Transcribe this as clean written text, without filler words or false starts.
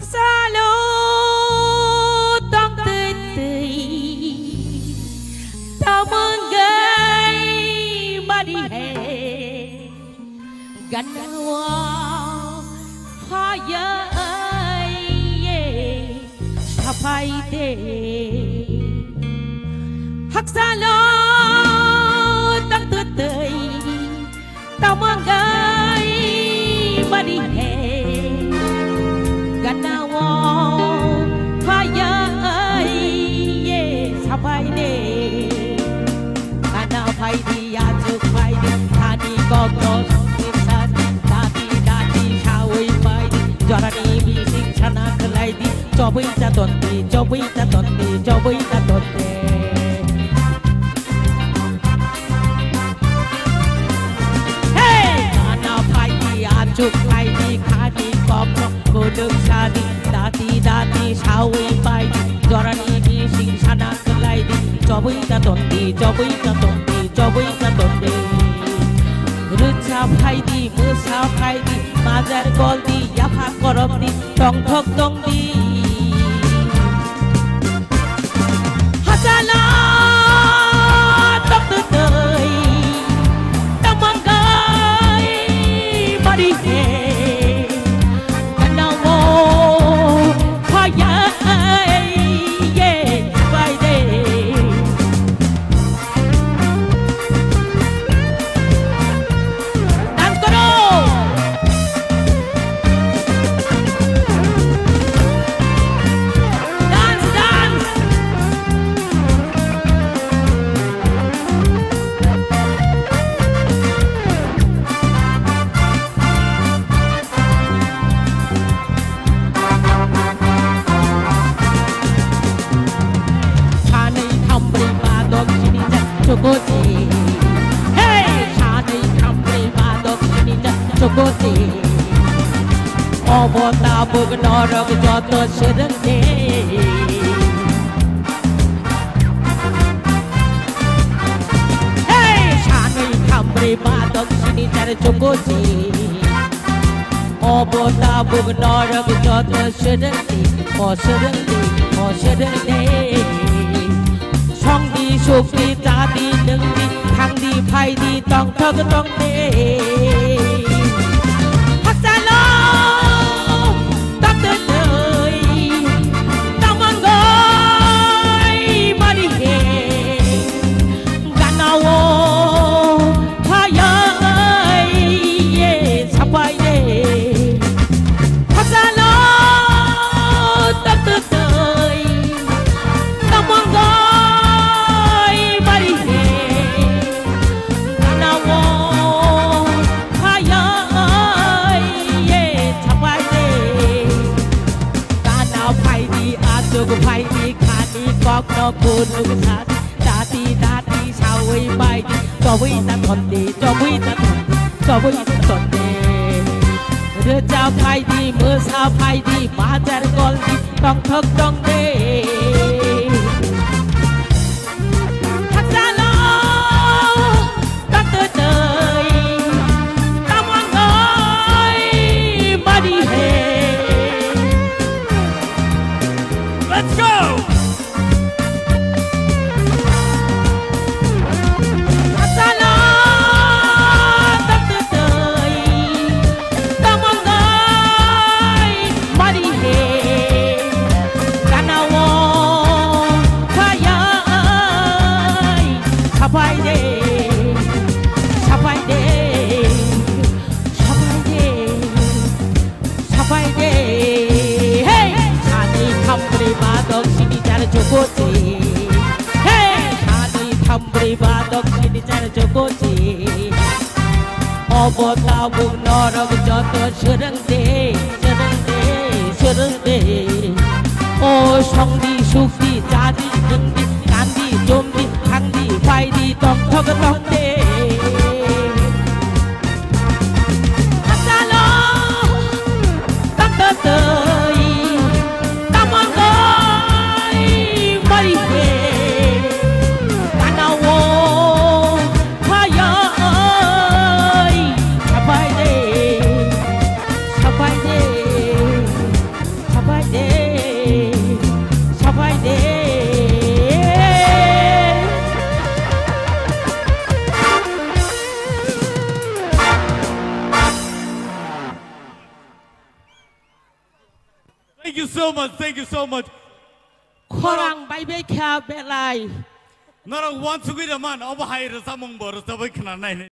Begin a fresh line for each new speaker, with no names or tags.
xa lô tông tươi tươi tao mừng gây mà đi hè gần hoa hoa nhớ ơi phải để hắc xa lô tông tươi tươi tao mừng gây mà đi hè gần hoa hoa nhớ ơi phải để karena phải đi ajuk phải đi thani gogos kirsan dati dati shawai phải đi jorani bising chana kelai đi cobai ta tonti cobai ta tonti cobai ta tonti hey karena phải đi ajuk phải đi thani gogos kodok sadi dati dati shawai phải đi jorani bising chana kelai đi cobai ta tonti cobai ta tonti cobai ta tonti Rucha phai di musa phai di mazar gol di yafa korop di tong thok tong di hasala tok tu tơi tong mang gai body he kanao mo phai ya ye phai de Chokoti, hey, chani kamri badok sini chokoti. Obo tabuk norok joto serende. Hey, chani kamri badok sini chokoti. Obo tabuk norok joto serende, oh serende, oh serende. Song di suk di ta di nâng di thang di phai di tong thơ cái tong đê hắc xa lô tóc tươi tươi tao mang gói mà đi hè gắn áo hoa nhớ ơi sắp quay đê hắc xa lô tóc tươi tươi tao mang gói phải đi khani góc nó buồn lúc sát dati dati shawai phải đi cho với ta thuận đi cho với ta thuận cho với ta thuận đi đưa cha phải đi mưa sao phải đi má char gol đi tong thok tong đi hắc xa lô tóc tươi tươi tao mang gói mà đi hè. Let's go! Asala tóc tươi tươi tao mang gói mà đi hè kanao phai ơi sắp phải đê sắp phải đê sắp phải đê sắp phải đê hey chani kamri badok sini cara chokoti hey chani kamri badok sini cara chokoti obo tabuk norok joto serende serende serende oh song di suk di jadi neng di kan di jom di thang di phai di tong thok tong de asalo tóc tươi tươi tao mang gói mà đi hè kanao hoa nhớ ơi sắp phải đi sắp phải đi sắp phải
so much thank you so much
ขรังใบเบี้ยแคบเบลัย
นรกวันสุกิดมันเอาไปให้เราสมองบริสุทธิ์ขนาดไหน